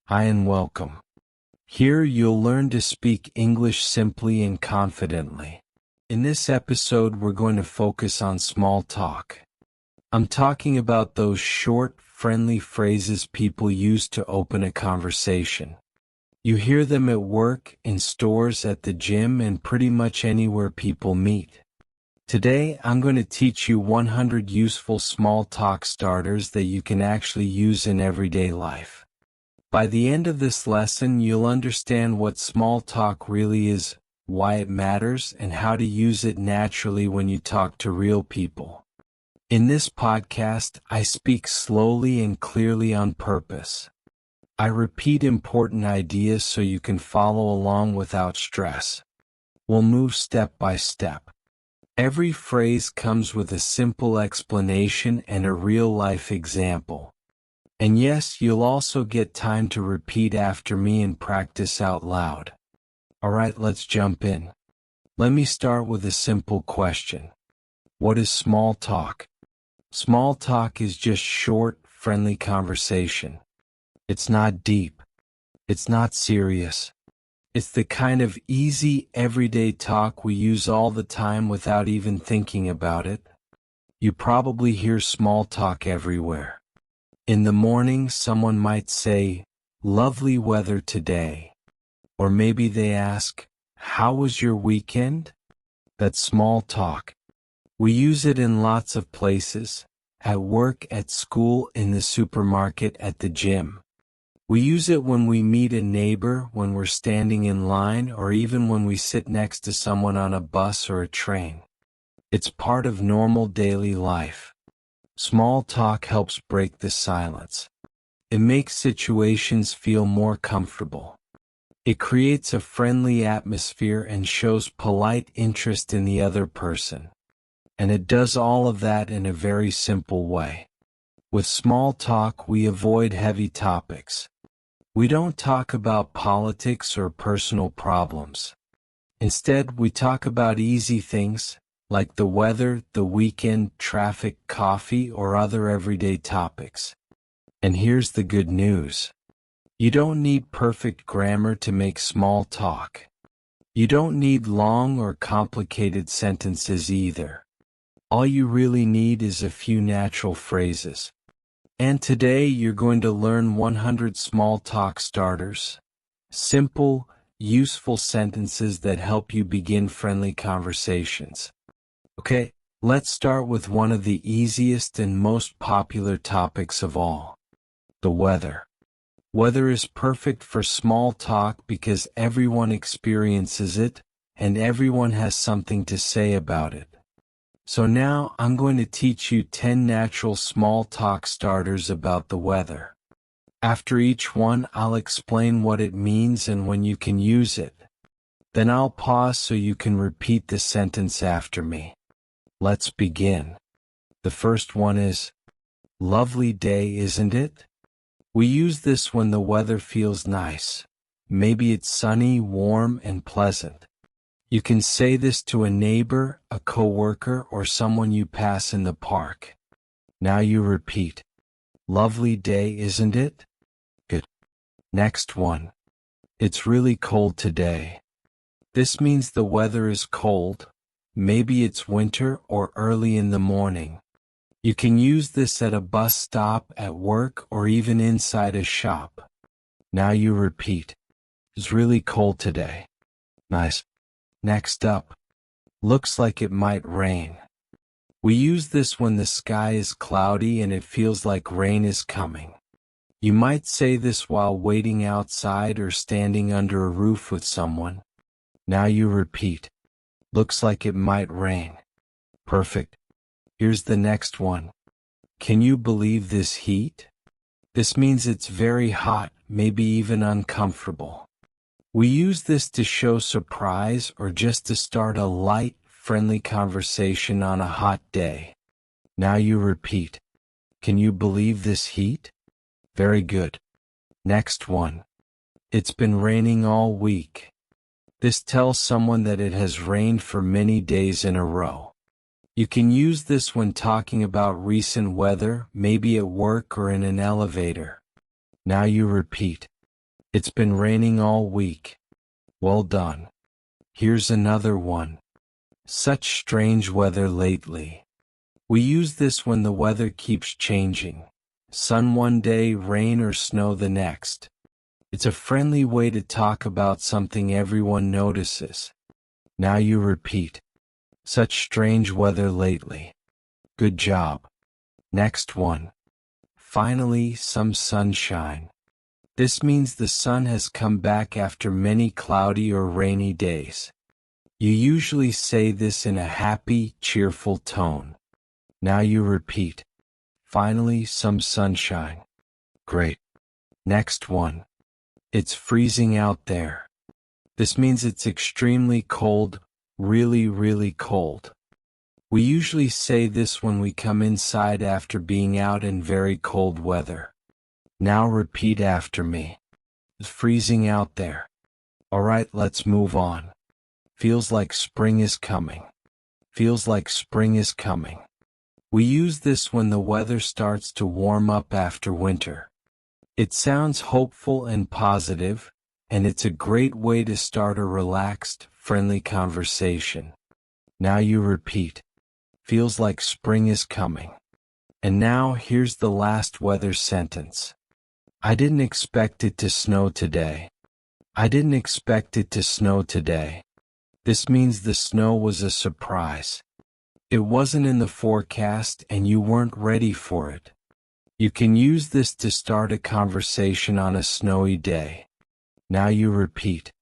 Hi and welcome. Here you'll learn to speak English simply and confidently. In this episode, we're going to focus on small talk. I'm talking about those short, friendly phrases people use to open a conversation. You hear them at work, in stores, at the gym, and pretty much anywhere people meet. Today, I'm going to teach you 100 useful small talk starters that you can actually use in everyday life. By the end of this lesson, you'll understand what small talk really is, why it matters, and how to use it naturally when you talk to real people. In this podcast, I speak slowly and clearly on purpose. I repeat important ideas so you can follow along without stress. We'll move step by step. Every phrase comes with a simple explanation and a real-life example. And yes, you'll also get time to repeat after me and practice out loud. Alright, let's jump in. Let me start with a simple question. What is small talk? Small talk is just short, friendly conversation. It's not deep. It's not serious. It's the kind of easy, everyday talk we use all the time without even thinking about it. You probably hear small talk everywhere. In the morning, someone might say, "Lovely weather today." Or maybe they ask, "How was your weekend?" That's small talk. We use it in lots of places, at work, at school, in the supermarket, at the gym. We use it when we meet a neighbor, when we're standing in line, or even when we sit next to someone on a bus or a train. It's part of normal daily life. Small talk helps break the silence. It makes situations feel more comfortable. It creates a friendly atmosphere and shows polite interest in the other person. And it does all of that in a very simple way. With small talk, we avoid heavy topics. We don't talk about politics or personal problems. Instead, we talk about easy things, like the weather, the weekend, traffic, coffee, or other everyday topics. And here's the good news. You don't need perfect grammar to make small talk. You don't need long or complicated sentences either. All you really need is a few natural phrases. And today you're going to learn 100 small talk starters. Simple, useful sentences that help you begin friendly conversations. Okay, let's start with one of the easiest and most popular topics of all. The weather. Weather is perfect for small talk because everyone experiences it, and everyone has something to say about it. So now I'm going to teach you 10 natural small talk starters about the weather. After each one, I'll explain what it means and when you can use it. Then I'll pause so you can repeat the sentence after me. Let's begin. The first one is, "Lovely day, isn't it?" We use this when the weather feels nice. Maybe it's sunny, warm, and pleasant. You can say this to a neighbor, a coworker, or someone you pass in the park. Now you repeat. Lovely day, isn't it? Good. Next one. It's really cold today. This means the weather is cold. Maybe it's winter or early in the morning. You can use this at a bus stop, at work, or even inside a shop. Now you repeat. It's really cold today. Nice. Next up, looks like it might rain. We use this when the sky is cloudy and it feels like rain is coming. You might say this while waiting outside or standing under a roof with someone. Now you repeat. Looks like it might rain. Perfect. Here's the next one. Can you believe this heat? This means it's very hot, maybe even uncomfortable. We use this to show surprise or just to start a light, friendly conversation on a hot day. Now you repeat. Can you believe this heat? Very good. Next one. It's been raining all week. This tells someone that it has rained for many days in a row. You can use this when talking about recent weather, maybe at work or in an elevator. Now you repeat. It's been raining all week. Well done. Here's another one. Such strange weather lately. We use this when the weather keeps changing. Sun one day, rain or snow the next. It's a friendly way to talk about something everyone notices. Now you repeat. Such strange weather lately. Good job. Next one. Finally, some sunshine. This means the sun has come back after many cloudy or rainy days. You usually say this in a happy, cheerful tone. Now you repeat. Finally, some sunshine. Great. Next one. It's freezing out there. This means it's extremely cold, really, really cold. We usually say this when we come inside after being out in very cold weather. Now repeat after me. It's freezing out there. Alright, let's move on. Feels like spring is coming. Feels like spring is coming. We use this when the weather starts to warm up after winter. It sounds hopeful and positive, and it's a great way to start a relaxed, friendly conversation. Now you repeat. Feels like spring is coming. And now here's the last weather sentence. I didn't expect it to snow today. I didn't expect it to snow today. This means the snow was a surprise. It wasn't in the forecast and you weren't ready for it. You can use this to start a conversation on a snowy day. Now you repeat.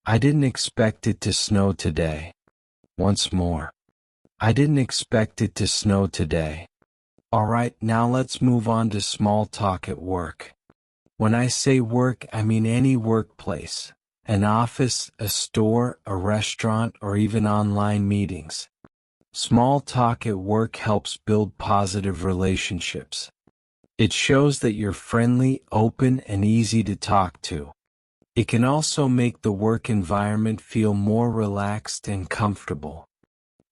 I didn't expect it to snow today. Once more. I didn't expect it to snow today. Alright, now let's move on to small talk at work. When I say work, I mean any workplace, an office, a store, a restaurant, or even online meetings. Small talk at work helps build positive relationships. It shows that you're friendly, open, and easy to talk to. It can also make the work environment feel more relaxed and comfortable.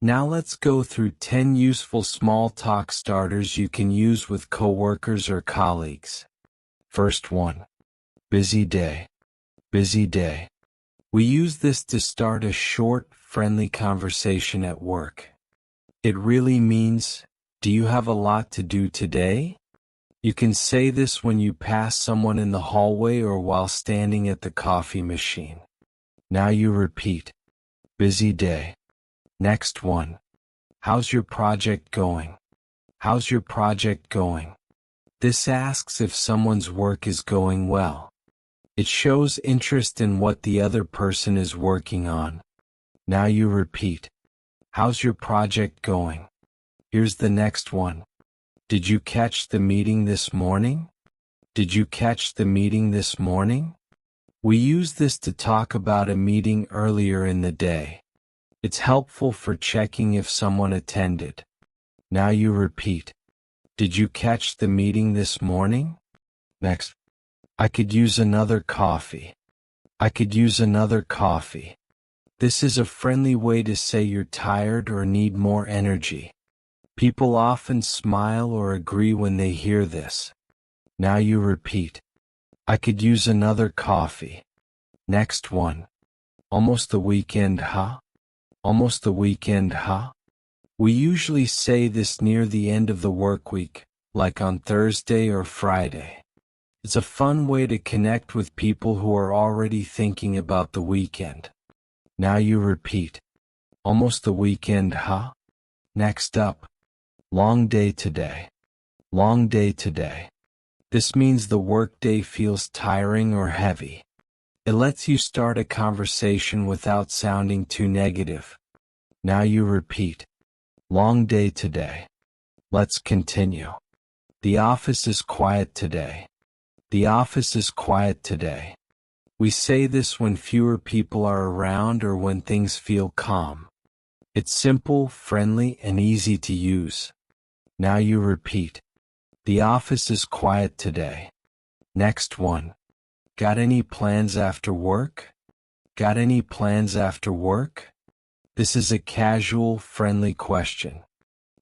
Now let's go through 10 useful small talk starters you can use with coworkers or colleagues. First one. Busy day. Busy day. We use this to start a short, friendly conversation at work. It really means, do you have a lot to do today? You can say this when you pass someone in the hallway or while standing at the coffee machine. Now you repeat. Busy day. Next one. How's your project going? How's your project going? This asks if someone's work is going well. It shows interest in what the other person is working on. Now you repeat. How's your project going? Here's the next one. Did you catch the meeting this morning? Did you catch the meeting this morning? We use this to talk about a meeting earlier in the day. It's helpful for checking if someone attended. Now you repeat. Did you catch the meeting this morning? Next. I could use another coffee. I could use another coffee. This is a friendly way to say you're tired or need more energy. People often smile or agree when they hear this. Now you repeat. I could use another coffee. Next one. Almost the weekend, huh? Almost the weekend, huh? We usually say this near the end of the work week, like on Thursday or Friday. It's a fun way to connect with people who are already thinking about the weekend. Now you repeat. Almost the weekend, huh? Next up. Long day today. Long day today. This means the workday feels tiring or heavy. It lets you start a conversation without sounding too negative. Now you repeat. Long day today. Let's continue. The office is quiet today. The office is quiet today. We say this when fewer people are around or when things feel calm. It's simple, friendly, and easy to use. Now you repeat. The office is quiet today. Next one. Got any plans after work? Got any plans after work? This is a casual, friendly question.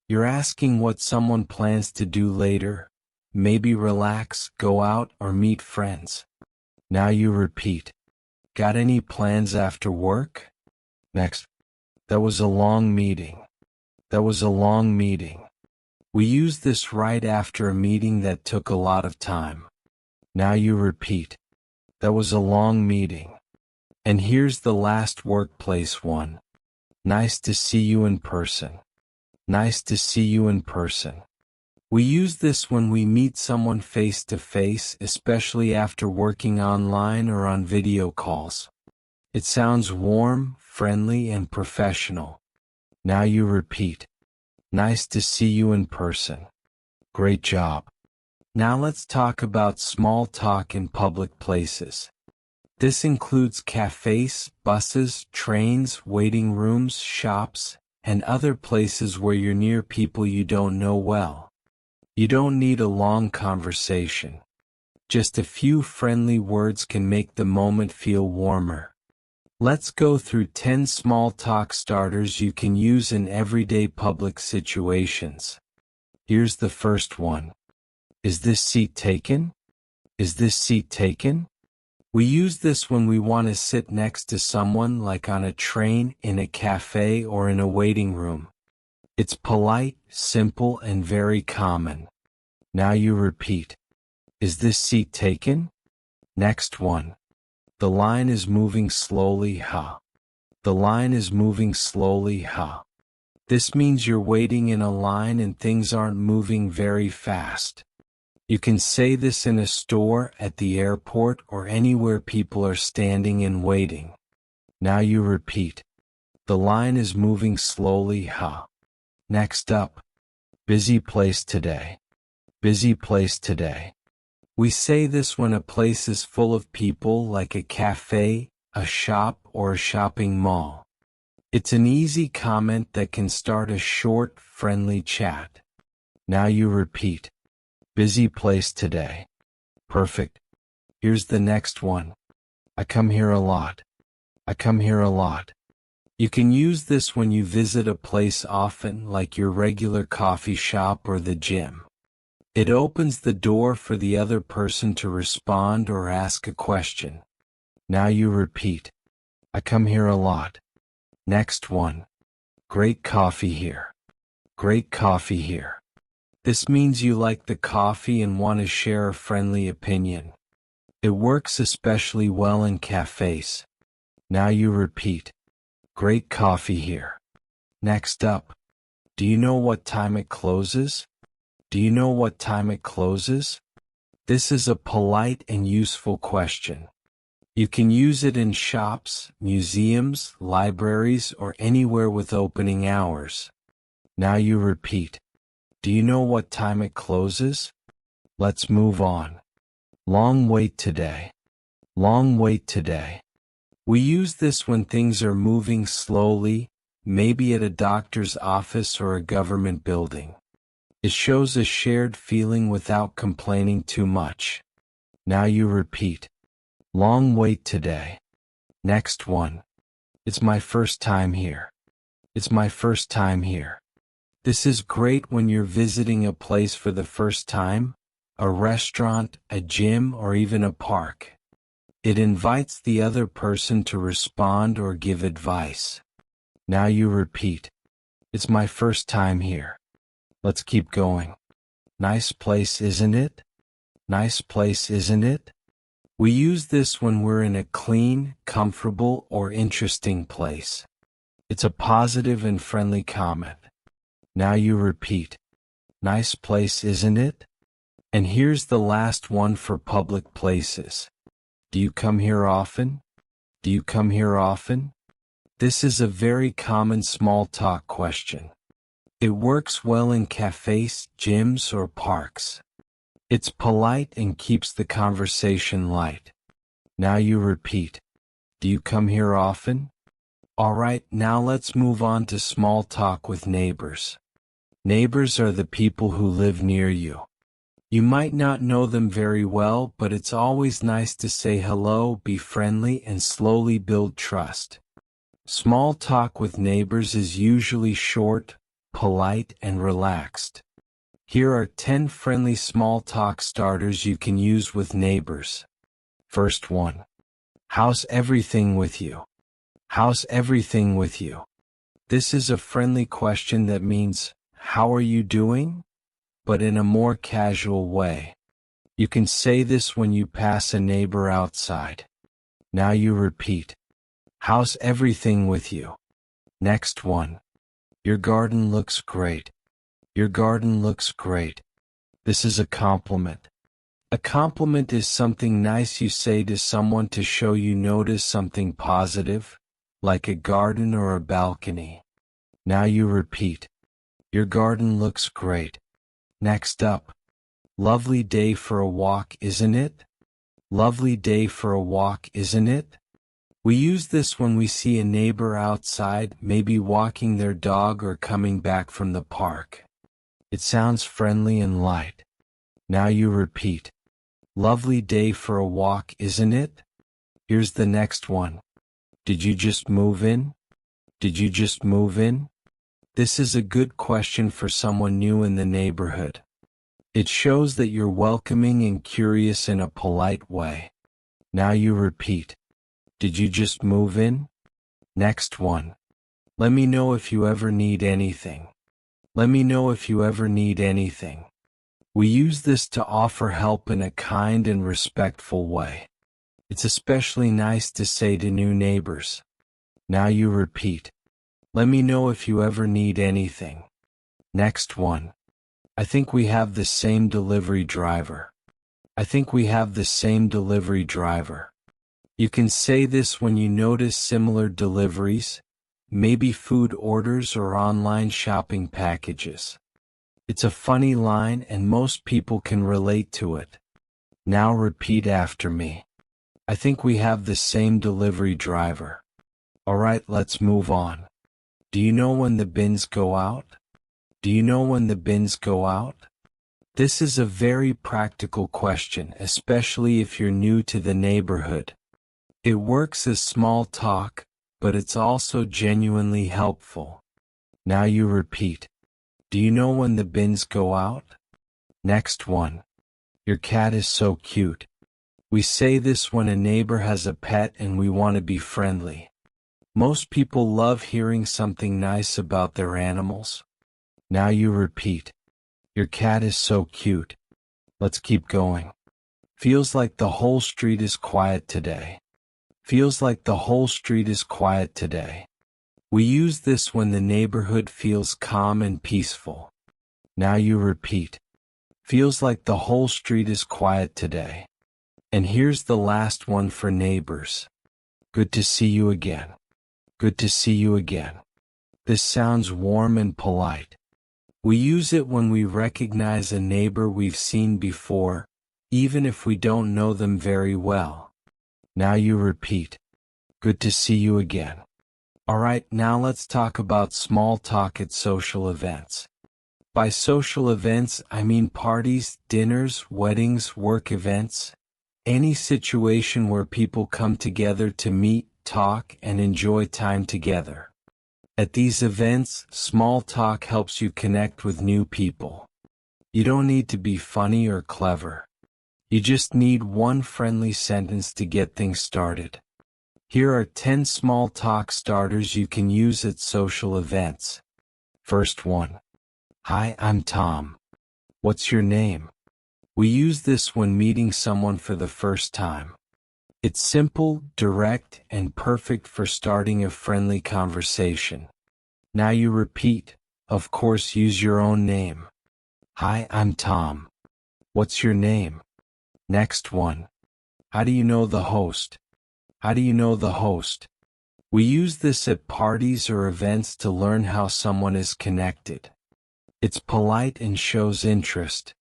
You're asking what someone plans to do later, maybe relax, go out, or meet friends. Now you repeat. Got any plans after work? Next. That was a long meeting. That was a long meeting. We use this right after a meeting that took a lot of time. Now you repeat. That was a long meeting. And here's the last workplace one. Nice to see you in person. Nice to see you in person. We use this when we meet someone face to face, especially after working online or on video calls. It sounds warm, friendly, and professional. Now you repeat. Nice to see you in person. Great job. Now let's talk about small talk in public places. This includes cafes, buses, trains, waiting rooms, shops, and other places where you're near people you don't know well. You don't need a long conversation. Just a few friendly words can make the moment feel warmer. Let's go through 10 small talk starters you can use in everyday public situations. Here's the first one. Is this seat taken? Is this seat taken? We use this when we want to sit next to someone, like on a train, in a cafe, or in a waiting room. It's polite, simple, and very common. Now you repeat. Is this seat taken? Next one. The line is moving slowly, huh? The line is moving slowly, huh? This means you're waiting in a line and things aren't moving very fast. You can say this in a store, at the airport, or anywhere people are standing and waiting. Now you repeat. The line is moving slowly, huh? Next up. Busy place today. Busy place today. We say this when a place is full of people, like a cafe, a shop, or a shopping mall. It's an easy comment that can start a short, friendly chat. Now you repeat. Busy place today. Perfect. Here's the next one. I come here a lot. I come here a lot. You can use this when you visit a place often, like your regular coffee shop or the gym. It opens the door for the other person to respond or ask a question. Now you repeat. I come here a lot. Next one. Great coffee here. Great coffee here. This means you like the coffee and want to share a friendly opinion. It works especially well in cafes. Now you repeat. Great coffee here. Next up. Do you know what time it closes? Do you know what time it closes? This is a polite and useful question. You can use it in shops, museums, libraries, or anywhere with opening hours. Now you repeat. Do you know what time it closes? Let's move on. Long wait today. Long wait today. We use this when things are moving slowly, maybe at a doctor's office or a government building. It shows a shared feeling without complaining too much. Now you repeat. Long wait today. Next one. It's my first time here. It's my first time here. This is great when you're visiting a place for the first time, a restaurant, a gym, or even a park. It invites the other person to respond or give advice. Now you repeat. It's my first time here. Let's keep going. Nice place, isn't it? Nice place, isn't it? We use this when we're in a clean, comfortable, or interesting place. It's a positive and friendly comment. Now you repeat. Nice place, isn't it? And here's the last one for public places. Do you come here often? Do you come here often? This is a very common small talk question. It works well in cafes, gyms, or parks. It's polite and keeps the conversation light. Now you repeat. Do you come here often? Alright, now let's move on to small talk with neighbors. Neighbors are the people who live near you. You might not know them very well, but it's always nice to say hello, be friendly, and slowly build trust. Small talk with neighbors is usually short, polite, and relaxed. Here are 10 friendly small talk starters you can use with neighbors. First one. How's everything with you? How's everything with you? This is a friendly question that means, how are you doing? But in a more casual way. You can say this when you pass a neighbor outside. Now you repeat. How's everything with you? Next one. Your garden looks great. Your garden looks great. This is a compliment. A compliment is something nice you say to someone to show you notice something positive, like a garden or a balcony. Now you repeat. Your garden looks great. Next up. Lovely day for a walk, isn't it? Lovely day for a walk, isn't it? We use this when we see a neighbor outside, maybe walking their dog or coming back from the park. It sounds friendly and light. Now you repeat. Lovely day for a walk, isn't it? Here's the next one. Did you just move in? Did you just move in? This is a good question for someone new in the neighborhood. It shows that you're welcoming and curious in a polite way. Now you repeat. Did you just move in? Next one. Let me know if you ever need anything. Let me know if you ever need anything. We use this to offer help in a kind and respectful way. It's especially nice to say to new neighbors. Now you repeat. Let me know if you ever need anything. Next one. I think we have the same delivery driver. I think we have the same delivery driver. You can say this when you notice similar deliveries, maybe food orders or online shopping packages. It's a funny line and most people can relate to it. Now repeat after me. I think we have the same delivery driver. Alright, let's move on. Do you know when the bins go out? Do you know when the bins go out? This is a very practical question, especially if you're new to the neighborhood. It works as small talk, but it's also genuinely helpful. Now you repeat. Do you know when the bins go out? Next one. Your cat is so cute. We say this when a neighbor has a pet and we want to be friendly. Most people love hearing something nice about their animals. Now you repeat. Your cat is so cute. Let's keep going. Feels like the whole street is quiet today. Feels like the whole street is quiet today. We use this when the neighborhood feels calm and peaceful. Now you repeat. Feels like the whole street is quiet today. And here's the last one for neighbors. Good to see you again. Good to see you again. This sounds warm and polite. We use it when we recognize a neighbor we've seen before, even if we don't know them very well. Now you repeat. Good to see you again. Alright, now let's talk about small talk at social events. By social events, I mean parties, dinners, weddings, work events, any situation where people come together to meet, talk, and enjoy time together. At these events, small talk helps you connect with new people. You don't need to be funny or clever. You just need one friendly sentence to get things started. Here are 10 small talk starters you can use at social events. First one. Hi, I'm Tom. What's your name? We use this when meeting someone for the first time. It's simple, direct, and perfect for starting a friendly conversation. Now you repeat. Of course, use your own name. Hi, I'm Tom. What's your name? Next one. How do you know the host? How do you know the host? We use this at parties or events to learn how someone is connected. It's polite and shows interest.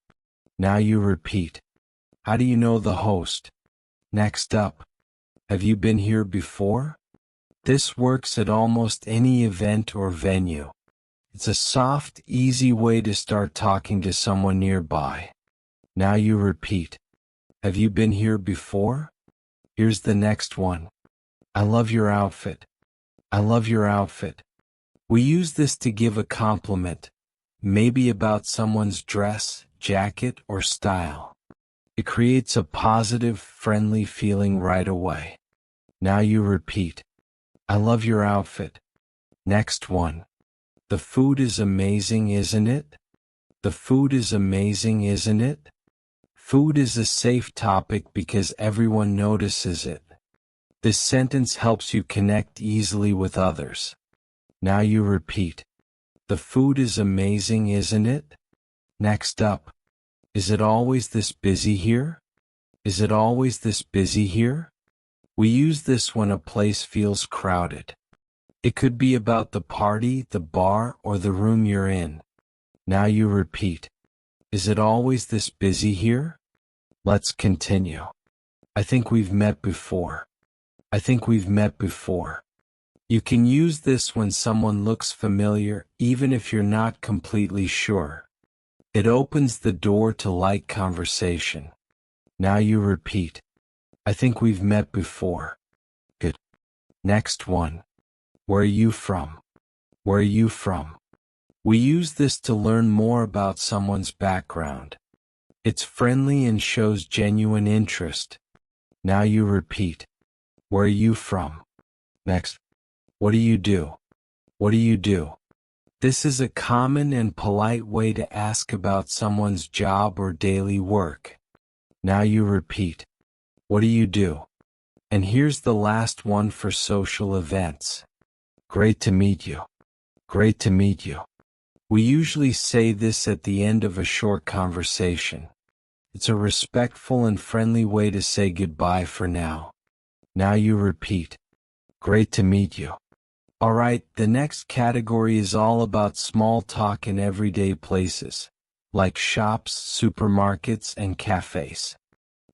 Now you repeat. How do you know the host? Next up. Have you been here before? This works at almost any event or venue. It's a soft, easy way to start talking to someone nearby. Now you repeat. Have you been here before? Here's the next one. I love your outfit. I love your outfit. We use this to give a compliment, maybe about someone's dress, jacket, or style. It creates a positive, friendly feeling right away. Now you repeat, I love your outfit. Next one. The food is amazing, isn't it? The food is amazing, isn't it? Food is a safe topic because everyone notices it. This sentence helps you connect easily with others. Now you repeat, the food is amazing, isn't it? Next up, is it always this busy here? Is it always this busy here? We use this when a place feels crowded. It could be about the party, the bar, or the room you're in. Now you repeat, is it always this busy here? Let's continue. I think we've met before. I think we've met before. You can use this when someone looks familiar, even if you're not completely sure. It opens the door to light conversation. Now you repeat, I think we've met before. Good. Next one. Where are you from? Where are you from? We use this to learn more about someone's background. It's friendly and shows genuine interest. Now you repeat, where are you from? Next. What do you do? What do you do? This is a common and polite way to ask about someone's job or daily work. Now you repeat, what do you do? And here's the last one for social events. Great to meet you. Great to meet you. We usually say this at the end of a short conversation. It's a respectful and friendly way to say goodbye for now. Now you repeat, great to meet you. Alright, the next category is all about small talk in everyday places, like shops, supermarkets, and cafes.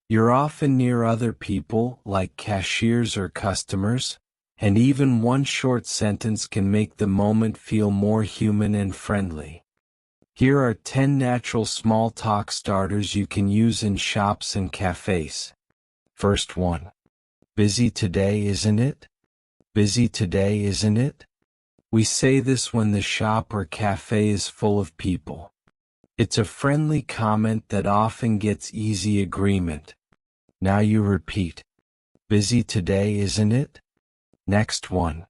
You're often near other people, like cashiers or customers, and even one short sentence can make the moment feel more human and friendly. Here are 10 natural small talk starters you can use in shops and cafes. First one. Busy today, isn't it? Busy today, isn't it? We say this when the shop or cafe is full of people. It's a friendly comment that often gets easy agreement. Now you repeat, busy today, isn't it? Next one.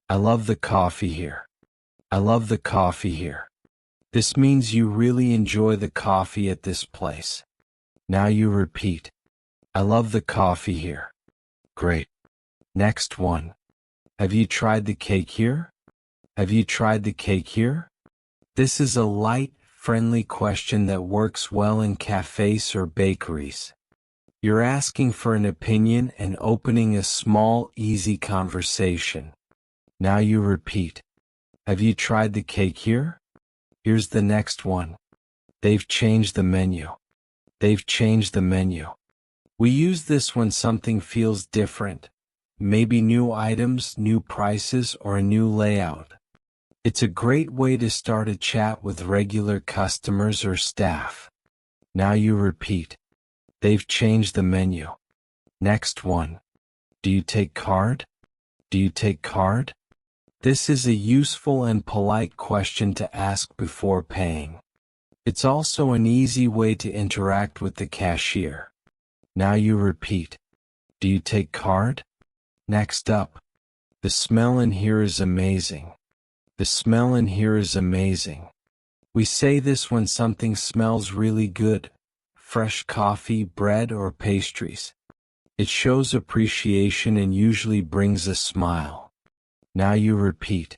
I love the coffee here. I love the coffee here. This means you really enjoy the coffee at this place. Now you repeat, I love the coffee here. Great. Next one. Have you tried the cake here? Have you tried the cake here? This is a light, friendly question that works well in cafes or bakeries. You're asking for an opinion and opening a small, easy conversation. Now you repeat, have you tried the cake here? Here's the next one. They've changed the menu. They've changed the menu. We use this when something feels different. Maybe new items, new prices, or a new layout. It's a great way to start a chat with regular customers or staff. Now you repeat, they've changed the menu. Next one. Do you take card? Do you take card? This is a useful and polite question to ask before paying. It's also an easy way to interact with the cashier. Now you repeat, do you take card? Next up. The smell in here is amazing. The smell in here is amazing. We say this when something smells really good. Fresh coffee, bread, or pastries. It shows appreciation and usually brings a smile. Now you repeat,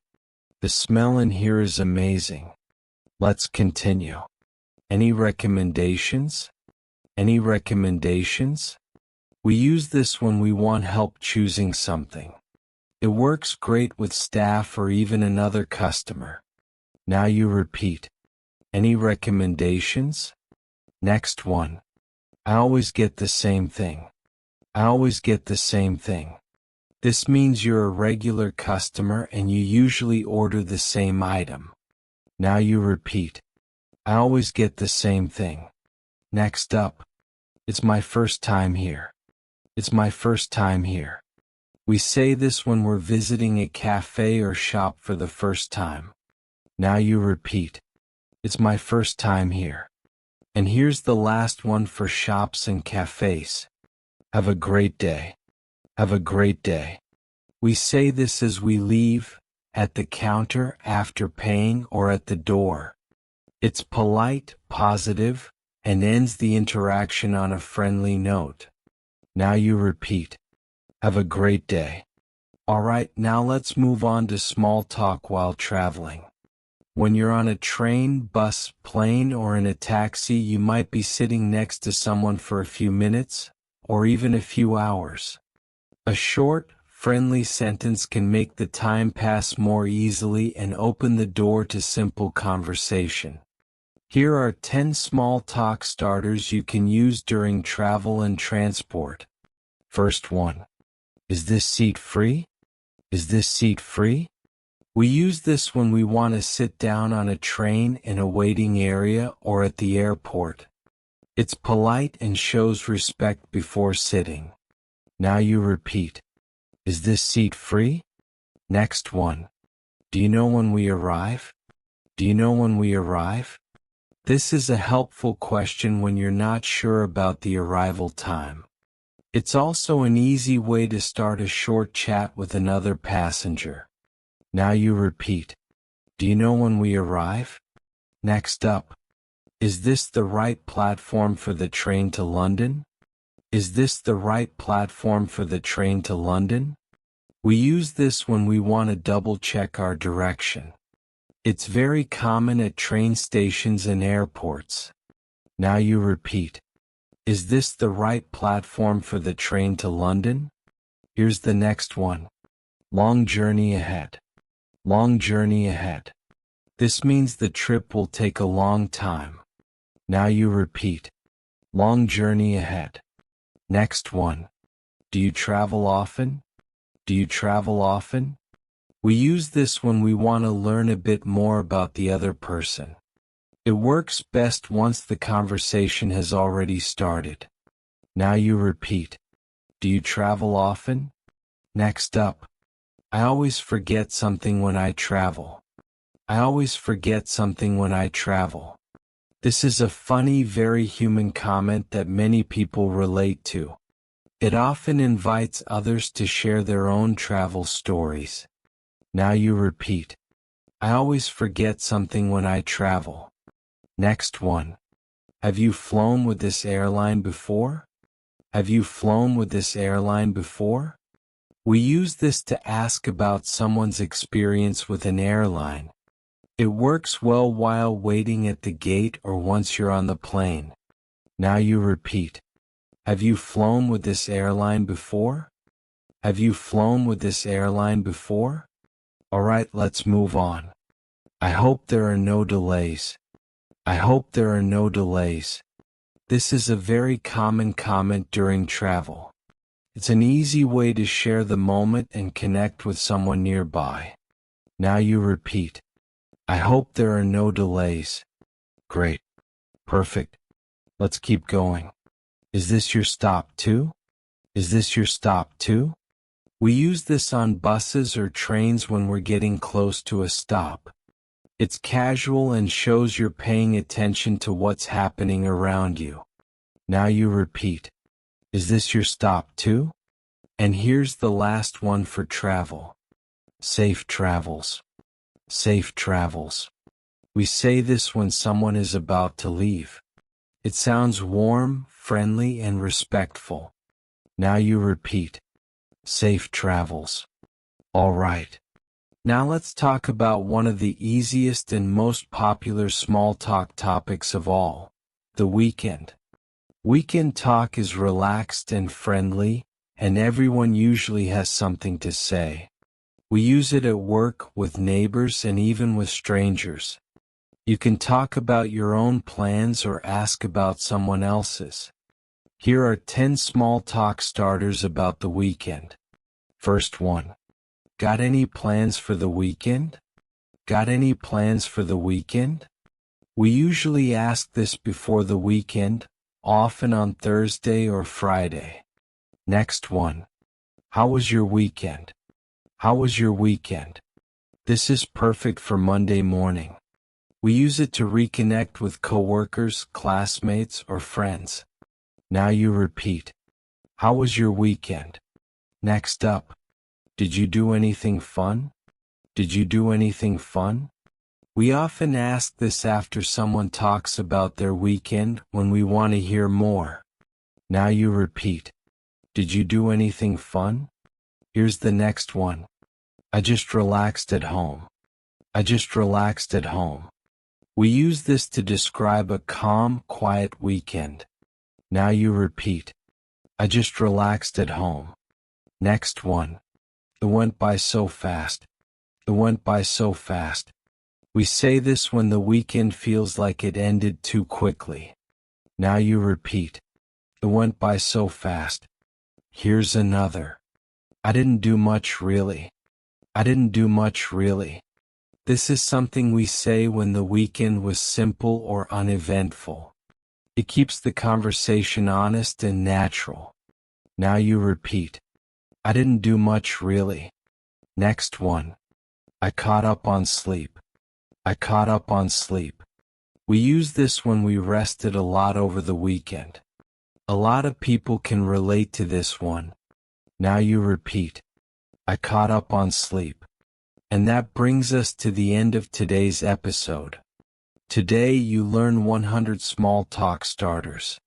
the smell in here is amazing. Let's continue. Any recommendations? Any recommendations? We use this when we want help choosing something. It works great with staff or even another customer. Now you repeat, any recommendations? Next one. I always get the same thing. I always get the same thing. This means you're a regular customer and you usually order the same item. Now you repeat, I always get the same thing. Next up. It's my first time here. It's my first time here. We say this when we're visiting a cafe or shop for the first time. Now you repeat, it's my first time here. And here's the last one for shops and cafes. Have a great day. Have a great day. We say this as we leave, at the counter, after paying, or at the door. It's polite, positive, and ends the interaction on a friendly note. Now you repeat. Have a great day. Alright, now let's move on to small talk while traveling. When you're on a train, bus, plane, or in a taxi, you might be sitting next to someone for a few minutes, or even a few hours. A short, friendly sentence can make the time pass more easily and open the door to simple conversation. Here are 10 small talk starters you can use during travel and transport. First one. Is this seat free? Is this seat free? We use this when we want to sit down on a train in a waiting area or at the airport. It's polite and shows respect before sitting. Now you repeat. Is this seat free? Next one. Do you know when we arrive? Do you know when we arrive? This is a helpful question when you're not sure about the arrival time. It's also an easy way to start a short chat with another passenger. Now you repeat. Do you know when we arrive? Next up. Is this the right platform for the train to London? Is this the right platform for the train to London? We use this when we want to double-check our direction. It's very common at train stations and airports. Now you repeat. Is this the right platform for the train to London? Here's the next one. Long journey ahead. Long journey ahead. This means the trip will take a long time. Now you repeat. Long journey ahead. Next one. Do you travel often? Do you travel often? We use this when we want to learn a bit more about the other person. It works best once the conversation has already started. Now you repeat. Do you travel often? Next up. I always forget something when I travel. I always forget something when I travel. This is a funny, very human comment that many people relate to. It often invites others to share their own travel stories. Now you repeat. I always forget something when I travel. Next one. Have you flown with this airline before? Have you flown with this airline before? We use this to ask about someone's experience with an airline. It works well while waiting at the gate or once you're on the plane. Now you repeat. Have you flown with this airline before? Have you flown with this airline before? Alright, let's move on. I hope there are no delays. I hope there are no delays. This is a very common comment during travel. It's an easy way to share the moment and connect with someone nearby. Now you repeat. I hope there are no delays. Great. Perfect. Let's keep going. Is this your stop too? Is this your stop too? We use this on buses or trains when we're getting close to a stop. It's casual and shows you're paying attention to what's happening around you. Now you repeat. Is this your stop too? And here's the last one for travel. Safe travels. Safe travels. We say this when someone is about to leave. It sounds warm, friendly, and respectful. Now you repeat. Safe travels. All right. Now let's talk about one of the easiest and most popular small talk topics of all, the weekend. Weekend talk is relaxed and friendly, and everyone usually has something to say. We use it at work, with neighbors, and even with strangers. You can talk about your own plans or ask about someone else's. Here are 10 small talk starters about the weekend. First one. Got any plans for the weekend? Got any plans for the weekend? We usually ask this before the weekend, often on Thursday or Friday. Next one. How was your weekend? How was your weekend? This is perfect for Monday morning. We use it to reconnect with coworkers, classmates, or friends. Now you repeat. How was your weekend? Next up. Did you do anything fun? Did you do anything fun? We often ask this after someone talks about their weekend when we want to hear more. Now you repeat. Did you do anything fun? Here's the next one. I just relaxed at home. I just relaxed at home. We use this to describe a calm, quiet weekend. Now you repeat. I just relaxed at home. Next one. It went by so fast. It went by so fast. We say this when the weekend feels like it ended too quickly. Now you repeat. It went by so fast. Here's another. I didn't do much really. I didn't do much really. This is something we say when the weekend was simple or uneventful. It keeps the conversation honest and natural. Now you repeat. I didn't do much really. Next one. I caught up on sleep. I caught up on sleep. We use this when we rested a lot over the weekend. A lot of people can relate to this one. Now you repeat. I caught up on sleep. And that brings us to the end of today's episode. Today you learn 100 small talk starters.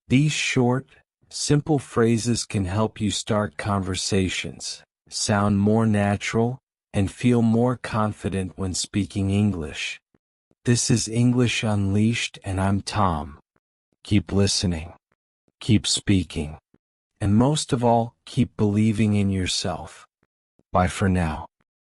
These short, simple phrases can help you start conversations, sound more natural, and feel more confident when speaking English. This is English Unleashed and I'm Tom. Keep listening, keep speaking, and most of all, keep believing in yourself. Bye for now.